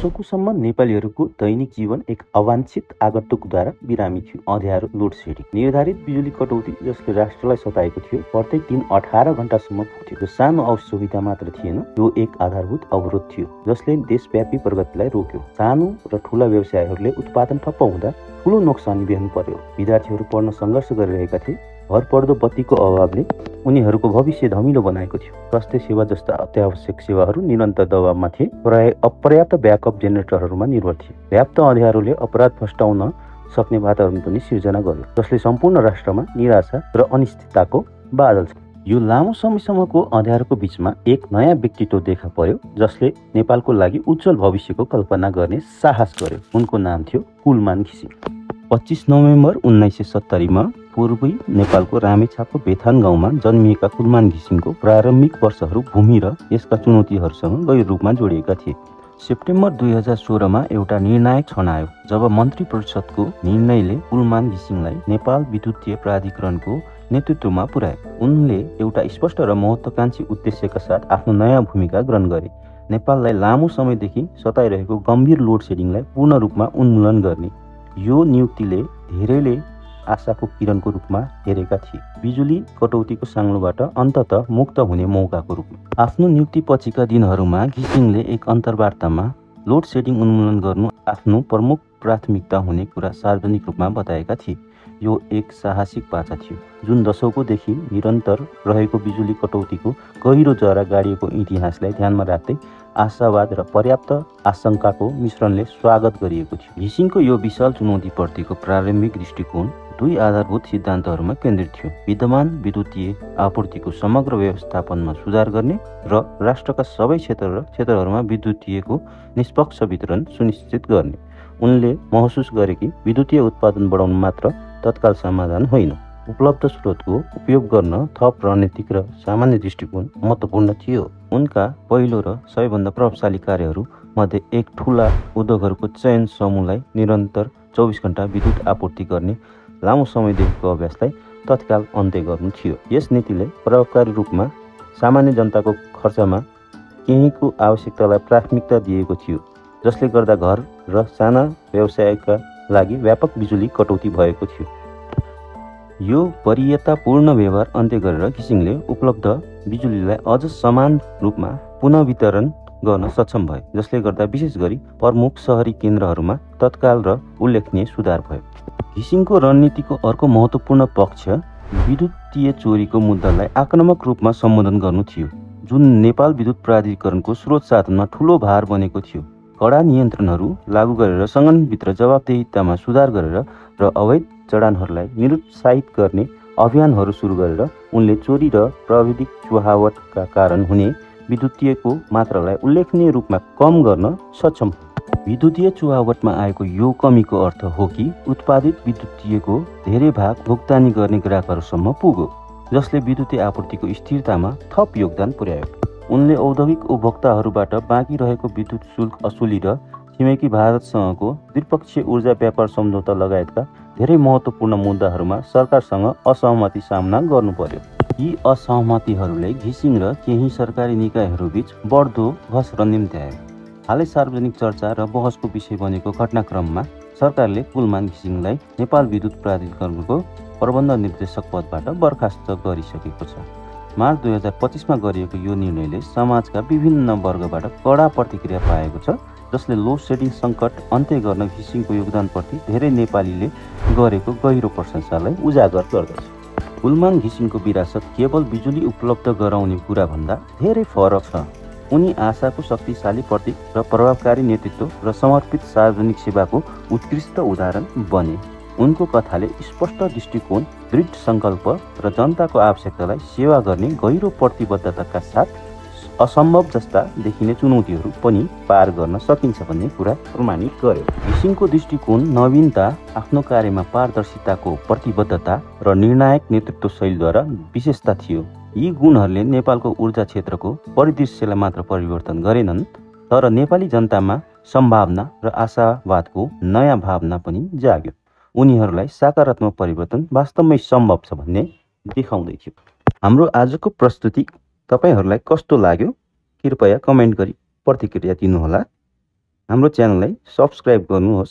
दशकौंसम्म नेपालीहरूको दैनिक जीवन एक अवाञ्छित आगन्तुकद्वारा बिरामी थियो। अँध्यारो, लोड सेडिङ, निर्धारित बिजुली कटौती जसले राष्ट्रलाई सताएको थियो, प्रत्येक दिन 18 घण्टासम्म पुग्थ्यो। यो सानो असुविधा मात्र थिएन, यो एक आधारभूत अवरोध थियो जसले देशव्यापी प्रगतिलाई रोक्यो। सानो र ठूला व्यवसायहरूले उत्पादन ठप्प हुँदा ठूलो नोक्सानी बेहोर्नु पर्यो। विद्यार्थीहरू पढ्न सङ्घर्ष गरिरहेका थिए। भरपर्दो बत्तीको अभावले उनीहरूको भविष्य धमिलो बनाएको थियो। स्वास्थ्य सेवा जस्ता अत्यावश्यक सेवाहरू निरन्तर दबावमा थिए। अपर्याप्त ब्याकअप जेनेरेटरहरूमा निर्भर थिए। व्याप्त अँध्यारोले अपराध फस्टाउन सक्ने वातावरण पनि सिर्जना गर्यो, जसले सम्पूर्ण राष्ट्रमा निराशा र अनिश्चितताको बादल छ। यो लामो समयसम्मको अँध्यारोको बीचमा एक नयाँ व्यक्तित्व देखा पर्यो जसले नेपालको लागि उज्जवल भविष्यको कल्पना गर्ने साहस गर्यो। उनको नाम थियो कुलमान घिसिङ। 25 नोभेम्बर 1970 मा पूर्वी नेपालको रामेछापको बेथान गाउँमा जन्मिएका कुलमान घिसिङको प्रारम्भिक वर्षहरू भूमि र यसका चुनौतीहरूसँग गहिरो रूपमा जोडिएका थिए। सेप्टेम्बर 2016 मा एउटा निर्णायक क्षण आयो जब मन्त्री परिषदको निर्णयले कुलमान घिसिङलाई नेपाल विद्युतीय प्राधिकरणको नेतृत्वमा पुर्यायो। उनले एउटा स्पष्ट र महत्त्वाकांक्षी उद्देश्यका साथ आफ्नो नयाँ भूमिका ग्रहण गरे। नेपाललाई लामो समयदेखि सताइरहेको गम्भीर लोड सेडिङलाई पूर्ण रूपमा उन्मूलन गर्ने। यो नियुक्तिले धेरैले आशाको किरणको रूपमा हेरेका थिए, बिजुली कटौतीको साङ्लोबाट अन्ततः मुक्त हुने मौकाको रूपमा। आफ्नो नियुक्ति पछिका दिनहरूमा घिसिङले एक अन्तर्वार्तामा लोड सेडिङ उन्मूलन गर्नु आफ्नो प्रमुख प्राथमिकता हुने कुरा सार्वजनिक रूपमा बताएका थिए। यो एक साहसिक बाचा थियो जुन दशकौंदेखि निरन्तर रहेको बिजुली कटौतीको गहिरो जरा गाडिएको इतिहासलाई ध्यानमा राख्दै आशावाद र पर्याप्त आशंकाको मिश्रणले स्वागत गरिएको थियो। घिसिङको यो विशाल चुनौतीप्रतिको प्रारम्भिक दृष्टिकोण दुई आधारभूत सिद्धान्तहरूमा केन्द्रित थियो: विद्यमान विद्युतीय आपूर्तिको समग्र व्यवस्थापनमा सुधार गर्ने र राष्ट्रका सबै क्षेत्रहरूमा विद्युतीयको निष्पक्ष वितरण सुनिश्चित गर्ने। उनले महसुस गरे कि विद्युतीय उत्पादन बढाउनु मात्र तत्काल समाधान होइन, उपलब्ध स्रोतको उपयोग गर्न थप रणनीतिक र सामान्य दृष्टिकोण महत्त्वपूर्ण थियो। उनका पहिलो र सबैभन्दा प्रभावशाली कार्यहरू मध्ये एक ठूला उद्योगहरूको चयन समूहलाई निरन्तर 24 घण्टा विद्युत आपूर्ति गर्ने लामो समयदेखिको अभ्यासलाई तत्काल अन्त्य गर्नु थियो। यस नीतिले प्रभावकारी रूपमा सामान्य जनताको खर्चमा केहीको आवश्यकतालाई प्राथमिकता दिएको थियो, जसले गर्दा घर र साना व्यवसायका लागि व्यापक बिजुली कटौती भएको थियो। यो वरीयतापूर्ण व्यवहार अन्त्य गरेर घिसिङले उपलब्ध बिजुलीलाई अझ समान रूपमा पुनः वितरण गर्न सक्षम भए, जसले गर्दा विशेष गरी प्रमुख शहरी केन्द्रहरूमा तत्काल र उल्लेखनीय सुधार भयो। घिसिङको रणनीतिको अर्को महत्त्वपूर्ण पक्ष विद्युतीय चोरीको मुद्दालाई आक्रामक रूपमा सम्बोधन गर्नु थियो, जुन नेपाल विद्युत प्राधिकरणको स्रोत साधनमा ठूलो भार बनेको थियो। कडा नियन्त्रणहरू लागू गरेर सङ्गठनभित्र जवाबदेहितामा सुधार गरेर र अवैध जडानहरूलाई निरुत्साहित गर्ने अभियानहरू सुरु गरेर उनले चोरी र प्राविधिक चुहावटका कारण हुने विद्युतीयको मात्रालाई उल्लेखनीय रूपमा कम गर्न सक्षम। विद्युतीय चुहावटमा आएको यो कमीको अर्थ हो कि उत्पादित विद्युतीयको धेरै भाग भुक्तानी गर्ने ग्राहकहरूसम्म पुग्यो, जसले विद्युतीय आपूर्तिको स्थिरतामा थप योगदान पुर्यायो। उनले औद्योगिक उपभोक्ताहरूबाट बाँकी रहेको विद्युत शुल्क असुली र छिमेकी भारतसँगको द्विपक्षीय ऊर्जा व्यापार सम्झौता लगायतका धेरै महत्त्वपूर्ण मुद्दाहरूमा सरकारसँग असहमति सामना गर्नु पर्यो। यी असहमतिहरूले घिसिङ र केही सरकारी निकायहरूबीच बढ्दो घसरन निम्त्यायो। हालै सार्वजनिक चर्चा र बहसको विषय बनेको घटनाक्रममा सरकारले कुलमान घिसिङलाई नेपाल विद्युत प्राधिकरणको प्रबन्ध निर्देशक पदबाट बर्खास्त गरिसकेको छ। मार्च 2025 मा गरिएको यो निर्णयले समाजका विभिन्न वर्गबाट कडा प्रतिक्रिया पाएको छ, जसले लोड सेडिङ सङ्कट अन्त्य गर्न घिसिङको योगदानप्रति धेरै नेपालीले गरेको गहिरो प्रशंसालाई उजागर गर्दछ। कुलमान घिसिङको विरासत केवल बिजुली उपलब्ध गराउने कुराभन्दा धेरै फरक छ। उनी आशाको शक्तिशाली प्रतीक र प्रभावकारी नेतृत्व र समर्पित सार्वजनिक सेवाको उत्कृष्ट उदाहरण बने। उनको कथाले स्पष्ट दृष्टिकोण, दृढ सङ्कल्प र जनताको आवश्यकतालाई सेवा गर्ने गहिरो प्रतिबद्धताका साथ असम्भव जस्ता देखिने चुनौतीहरू पनि पार गर्न सकिन्छ भन्ने कुरा प्रमाणित गर्यो। घिसिङको दृष्टिकोण, नवीनता, आफ्नो कार्यमा पारदर्शिताको प्रतिबद्धता र निर्णायक नेतृत्व शैलीद्वारा विशेषता थियो। यी गुणहरूले नेपालको ऊर्जा क्षेत्रको परिदृश्यलाई मात्र परिवर्तन गरेनन्, तर नेपाली जनतामा सम्भावना र आशावादको नयाँ भावना पनि जाग्यो। उनीहरूलाई सकारात्मक परिवर्तन वास्तवमै सम्भव छ भन्ने देखाउँदै थियो। हाम्रो आजको प्रस्तुति तपाईहरूलाई कस्तो लाग्यो? कृपया कमेन्ट गरी प्रतिक्रिया दिनुहोला। हाम्रो च्यानललाई सब्स्क्राइब गर्नुहोस्।